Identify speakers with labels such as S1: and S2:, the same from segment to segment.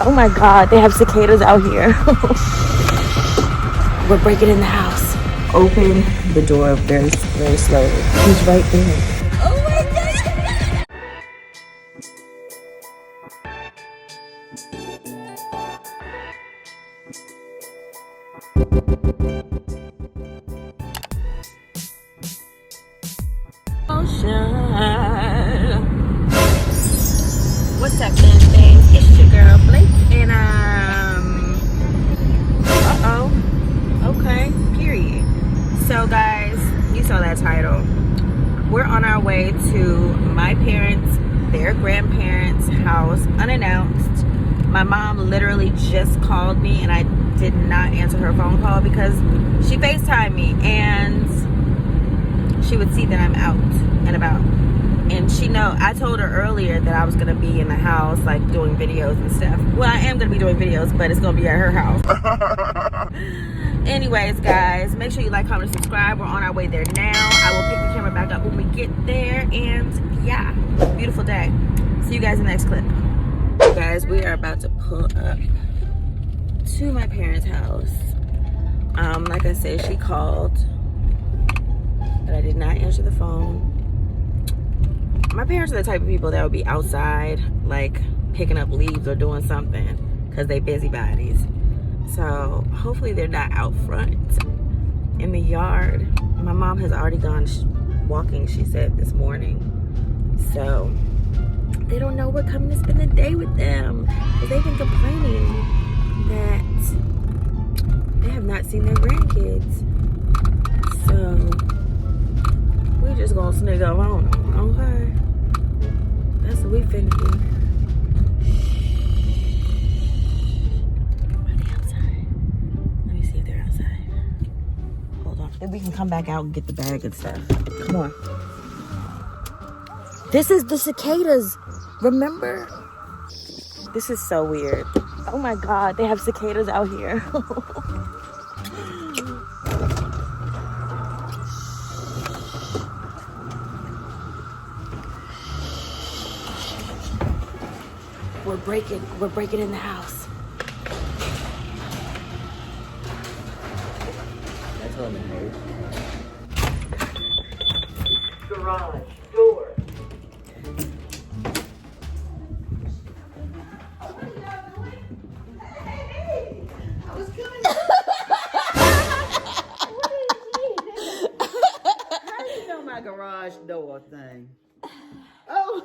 S1: Oh my god, they have cicadas out here. We're breaking in the house. Open the door very, very slowly. He's right there. Oh my god! Ocean. What's up, BINGE Baes? It's your girl Blake, and okay, period. So guys, you saw that title. We're on our way to my parents, their grandparents' house, unannounced. My mom literally just called me, and I did not answer her phone call because she FaceTimed me, and she would see that I'm out and about. And I told her earlier that I was gonna be in the house, like doing videos and stuff. Well, I am gonna be doing videos, but it's gonna be at her house. Anyways, guys, make sure you like, comment, and subscribe. We're on our way there now. I will pick the camera back up when we get there, and yeah, beautiful day. See you guys in the next clip. Guys, we are about to pull up to my parents' house. Like I said, she called, but I did not answer the phone. My parents are the type of people that would be outside, like picking up leaves or doing something, because they busybodies. So hopefully they're not out front in the yard. My mom has already gone walking, she said, this morning. So they don't know we're coming to spend the day with them, because they've been complaining that they have not seen their grandkids. So we're just gonna sneak up on them, okay? That's what we finna do. Are they outside? Let me see if they're outside. Hold on. Then we can come back out and get the bag and stuff. Come on. This is the cicadas. Remember? This is so weird. Oh my god, they have cicadas out here. We're breaking in the house.
S2: That's on the hay.
S3: Garage door. I was coming. How do you know my garage door thing? Oh.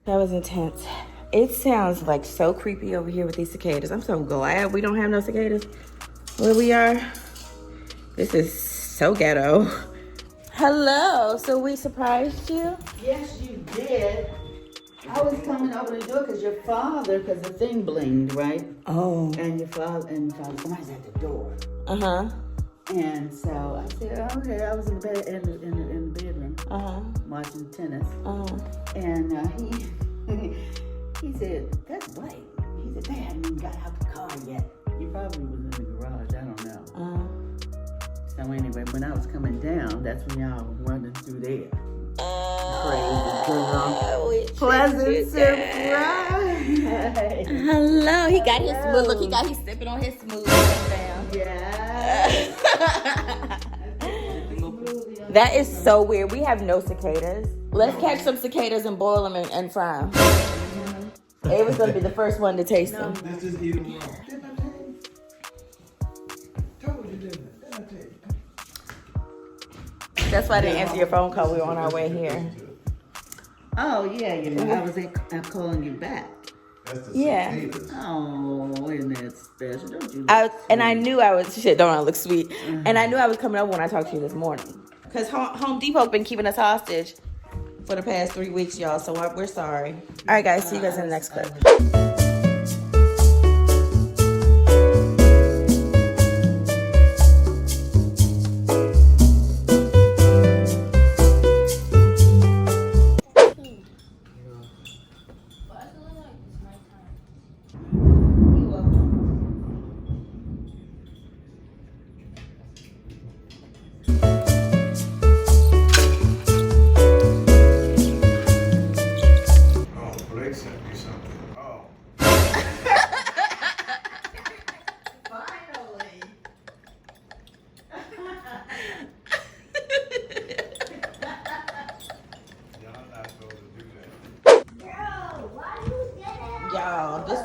S1: That was intense. It sounds like so creepy over here with these cicadas. I'm so glad we don't have no cicadas where we are. This is so ghetto. Hello, so we surprised you?
S3: Yes, you did. I was coming over the door because the thing blinged, right?
S1: Oh.
S3: And somebody's at the door.
S1: Uh-huh.
S3: And so I said, okay, I was in the bed in the bedroom, watching tennis. And he said, that's Blake. He said, they haven't even got out the car yet. He probably was in the garage, I don't know. So anyway, when I was coming down, that's when y'all were running through there. Crazy girl. Pleasant surprise.
S1: Hello, he got his smooth. Look, he's sipping on his smooth down.
S3: Yeah.
S1: That is so weird. We have no cicadas. Let's catch some cicadas and boil them and fry them. Ava's gonna be the first one to taste them.
S2: Let's just eat them raw.
S1: That's why I didn't answer your phone call. We were on our way here.
S3: Oh, yeah, I'm calling you back.
S2: That's the
S1: Yeah.
S2: cicadas.
S3: Oh, isn't that special? Don't you?
S1: I knew I was, shit, don't I look sweet? And I knew I was coming over when I talked to you this morning. Because Home Depot's been keeping us hostage for the past 3 weeks, y'all. So we're sorry. All right, guys. See you guys in the next clip.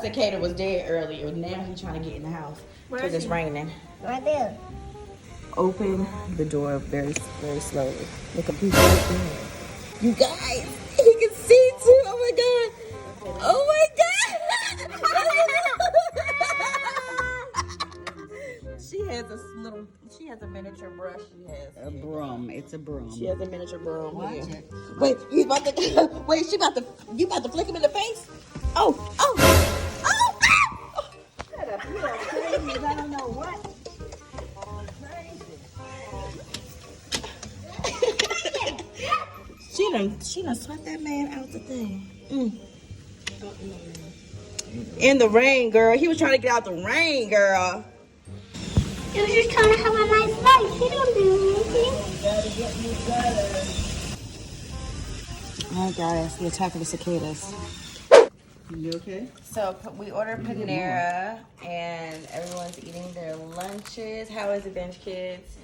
S1: Cicada was dead earlier. Now he's trying to get in the house because it's raining.
S4: Right there.
S1: Open the door very, very slowly. Look up, he's right there. You guys, he can see too. Oh my god. Oh my god. She has a miniature brush.
S3: A broom. It's a broom.
S1: She has a miniature broom.
S3: Watch
S1: here.
S3: it.
S1: Wait, you about to you about to flick him in the face? Oh.
S3: Shut up. You are crazy. I don't know what.
S1: She done swept that man out the thing. In the rain, girl. He was trying to get out the rain, girl.
S4: He was just trying to have a nice life. He don't do anything.
S1: Oh, guys, the attack of the cicadas.
S3: You okay?
S1: So we ordered Panera, and everyone's eating their lunches. How is it, Binge Kids?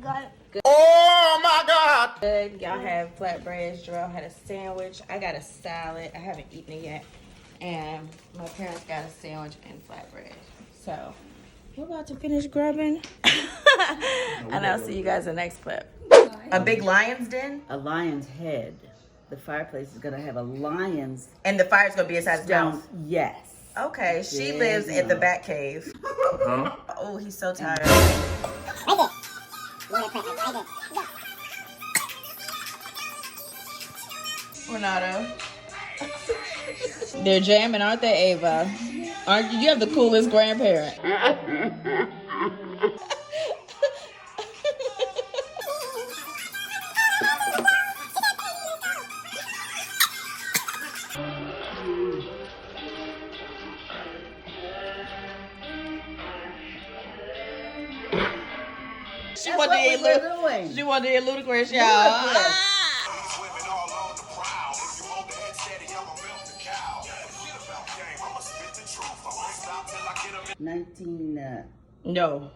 S4: Got it.
S1: Good.
S2: Oh my God!
S1: Good. Y'all have flatbreads. Jarrell had a sandwich. I got a salad. I haven't eaten it yet. And my parents got a sandwich and flatbread. So we're about to finish grubbing. And I'll see you guys in the next clip. A big lion's den?
S3: A lion's head. The fireplace is gonna have a lion's
S1: And the fire's gonna be inside his mouth.
S3: Yes.
S1: Okay, she
S3: Big
S1: lives in the
S3: mouth.
S1: bat cave. Oh, he's so tired. Renato. They're jamming, aren't they, Ava? Aren't you? You have the coolest grandparent. She wanted to eat
S3: doing.
S1: She wanted to eat Ludacris, y'all.
S5: Swimming all on the prowl. If you hold the head steady, I'ma milk the cow. Forget about game, I'ma spit the truth. I won't stop till I get 'em.
S3: 19,
S1: No.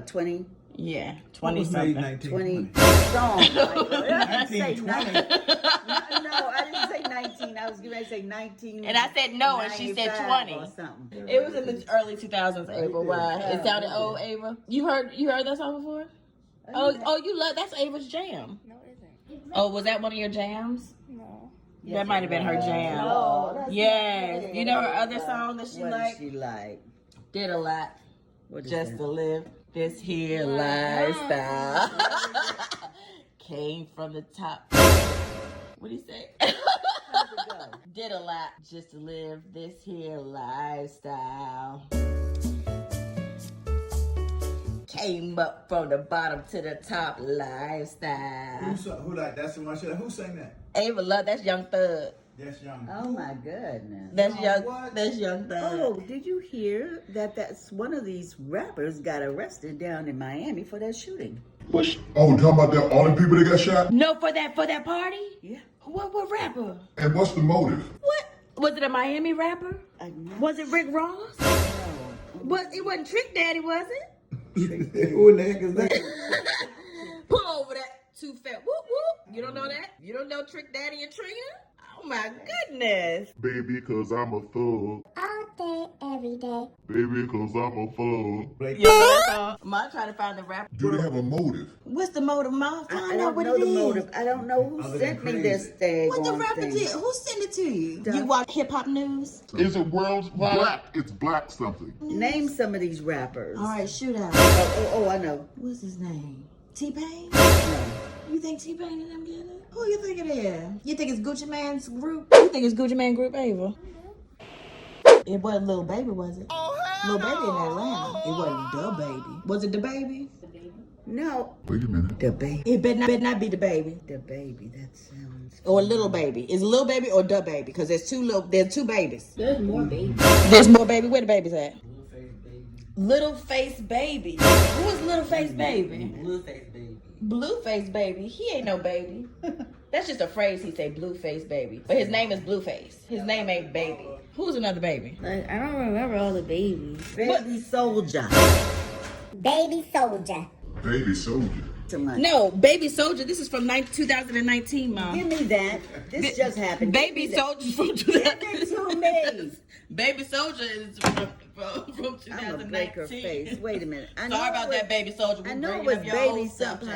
S3: 20,
S1: Yeah,
S2: What
S1: 20
S2: was made
S1: something.
S3: 20
S2: 1920?
S3: song. I didn't say
S2: 1920.
S3: 19. No, I didn't say 19. I was going to say 19.
S1: And I said no, and she said 20.
S3: Or something.
S1: It was in the early 2000s, Ava. Why? It sounded old, Ava. You heard that song before? Oh, you love that's Ava's jam.
S4: No, it isn't.
S1: Oh, was that one of your jams?
S4: No.
S1: That might have been her jam.
S3: Oh, that's
S1: Yes.
S3: not
S1: You know her
S3: good.
S1: other song that she
S3: What
S1: liked?
S3: did she like?
S1: Did a lot
S3: What is
S1: just
S3: that?
S1: to live this here lifestyle. Came from the top. What do you say?
S3: How's it go?
S1: Did a lot just to live this here lifestyle. Came up from the bottom to the top lifestyle.
S2: Who like that's the one? Who sang that?
S1: Ava Love, that's Young Thug.
S2: That's Young.
S3: Oh my goodness.
S1: That's Young.
S2: what?
S1: That's Young Thug.
S3: Oh, did you hear that's one of these rappers got arrested down in Miami for that shooting?
S6: Oh, talking about that, all the people that got shot?
S1: No, for that party.
S3: Yeah.
S1: What rapper?
S6: And what's the motive?
S1: What was it? A Miami rapper?
S3: I know.
S1: Was it Rick Ross? It wasn't Trick Daddy, was it?
S2: Who in the heck is that?
S1: Pull over that too fat. Whoop whoop. You don't know that? You don't know Trick Daddy and Trina? Oh my goodness.
S6: Baby, cause I'm a thug.
S4: All day, every day.
S6: Baby, cause I'm a thug.
S1: Yeah. I'm trying to find the rapper.
S6: Do they have a motive?
S1: What's the motive, Mom?
S3: I
S1: Find out
S3: don't
S1: what
S3: know
S1: it
S3: the
S1: is.
S3: motive. I don't know who
S2: Other
S3: sent
S2: than
S3: me this
S2: crazy.
S3: thing.
S1: What the rapper did? Who sent it to you?
S3: Duh.
S1: You watch hip hop news?
S6: Is it black? It's black something.
S3: Name some of these rappers.
S1: All right, shoot out.
S3: Oh, I know.
S1: What's his name? T-Pain?
S3: No.
S1: You think T-Pain and them get it? Who you think it is? You think it's Gucci Mane's group? You think it's Gucci Mane group, Ava? It wasn't Lil Baby, was it? Lil Baby in Atlanta. It wasn't Da Baby. Was it Da Baby?
S3: No.
S6: Wait a minute.
S3: The baby.
S1: It better not be Da Baby.
S3: The baby. That sounds.
S1: Or Little Baby. Is Lil Baby or Da Baby? Because there's two babies.
S4: There's more babies.
S1: There's more baby. Where the babies at? Little Face Baby. Who is Little Face Baby?
S2: Blueface baby.
S1: Blueface Baby. He ain't no baby. That's just a phrase he say, Blueface Baby. But his name is Blueface. His name ain't Baby. Who's another baby?
S4: Like, I don't remember all the babies.
S3: Baby soldier.
S4: Baby soldier.
S6: Baby soldier.
S1: No, Baby Soldier. This is from 2019, Mom.
S3: Give me that. This just happened.
S1: Baby Soldier from
S3: Give it to me.
S1: Baby Soldier is from
S3: I'm gonna break her
S1: 2019.
S3: face. Wait a minute. I know
S1: Sorry
S3: it
S1: about
S3: was-
S1: that, Baby Soldier.
S3: I know it was Baby something.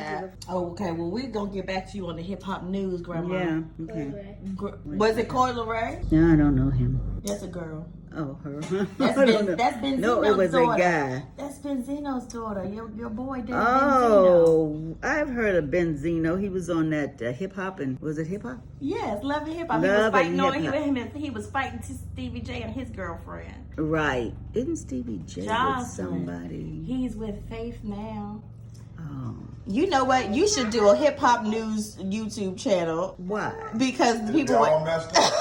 S1: Oh, okay. Well, we're gonna get back to you on the hip hop news, Grandma.
S3: Yeah. Okay.
S1: Was it Coi Leray?
S3: No, I don't know him.
S1: That's a girl.
S3: Oh, her.
S1: That's
S3: I don't know.
S1: Benzino's
S3: No, it was
S1: daughter.
S3: a guy.
S1: That's Benzino's daughter. Your boy did Benzino.
S3: Oh, I've heard of Benzino. He was on that hip hop and was it hip hop?
S1: Yes, Love and Hip Hop. He was
S3: Love
S1: fighting
S3: and
S1: on
S3: Hip Hop.
S1: he was fighting Stevie J and his girlfriend.
S3: Right. Isn't Stevie J with
S1: Jocelyn.
S3: somebody?
S1: He's with Faith now.
S3: Oh,
S1: You know what? You should do a hip hop news YouTube channel
S3: why?
S1: because people.
S6: Y'all messed up.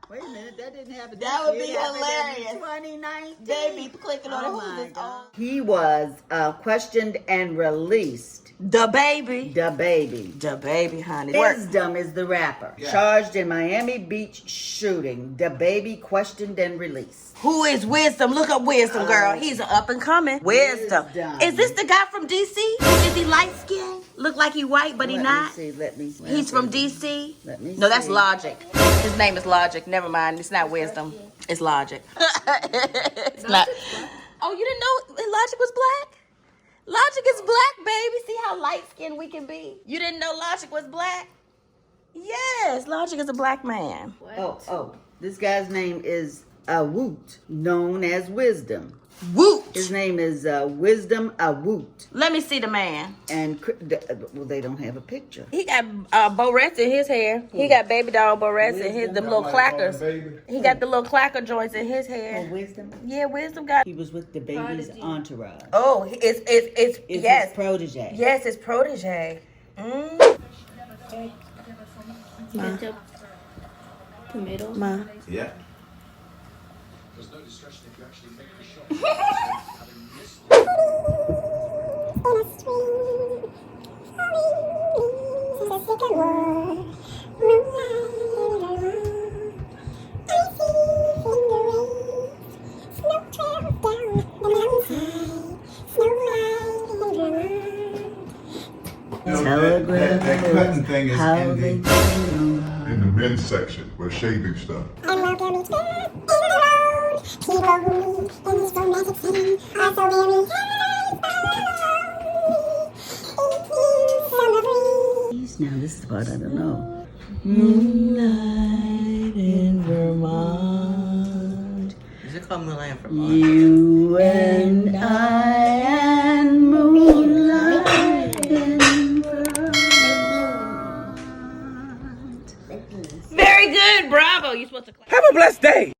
S3: Wait a minute, that didn't happen.
S1: That would be
S3: It happened in
S1: hilarious.
S3: 2019.
S1: They be clicking on
S3: Oh
S1: who's
S3: my
S1: this
S3: God.
S1: on.
S3: He was questioned and released.
S1: The baby.
S3: The baby.
S1: The baby, honey.
S3: Wisdom is the rapper.
S2: Yeah.
S3: Charged in Miami Beach shooting. The baby questioned and released.
S1: Who is Wisdom? Look up Wisdom, girl. He's an up and coming. Wisdom.
S3: Wisdom.
S1: Is this the guy from DC? Is he light skinned? Look like he white, but he not.
S3: Let me see.
S1: He's from DC.
S3: Let me
S1: No, that's
S3: see.
S1: Logic. His name is Logic. Never mind. It's not Wisdom. It's Logic. It's not. Oh, you didn't know Logic was black? Logic is black, baby. See how light skinned we can be. You didn't know Logic was black? Yes, Logic is a black man.
S3: Oh. This guy's name is Awoot, known as Wisdom.
S1: Woot.
S3: His name is Wisdom Awoot.
S1: Let me see the man.
S3: And well, they don't have a picture.
S1: He got Borettes in his hair. He got baby doll Borettes in his them little clackers. He got the little clacker joints in his hair.
S3: Wisdom.
S1: Yeah, Wisdom got.
S3: He was with the baby's entourage.
S1: Oh, it's
S3: It's
S1: yes,
S3: his protege.
S1: yes, his protege.
S4: Tomato.
S2: Yeah. That cutting thing is
S3: How
S2: in
S3: they
S2: the...
S6: In the men's section, where shaving stuff.
S4: And welcome each day in the road. People who meet in this romantic setting are so very televised by
S3: Now this is the part I don't know.
S1: Moonlight in Vermont.
S7: Is it called Moonlight in Vermont?
S3: You and I and moonlight in Vermont.
S1: Very good, bravo. You're supposed to clap.
S7: Have a blessed day.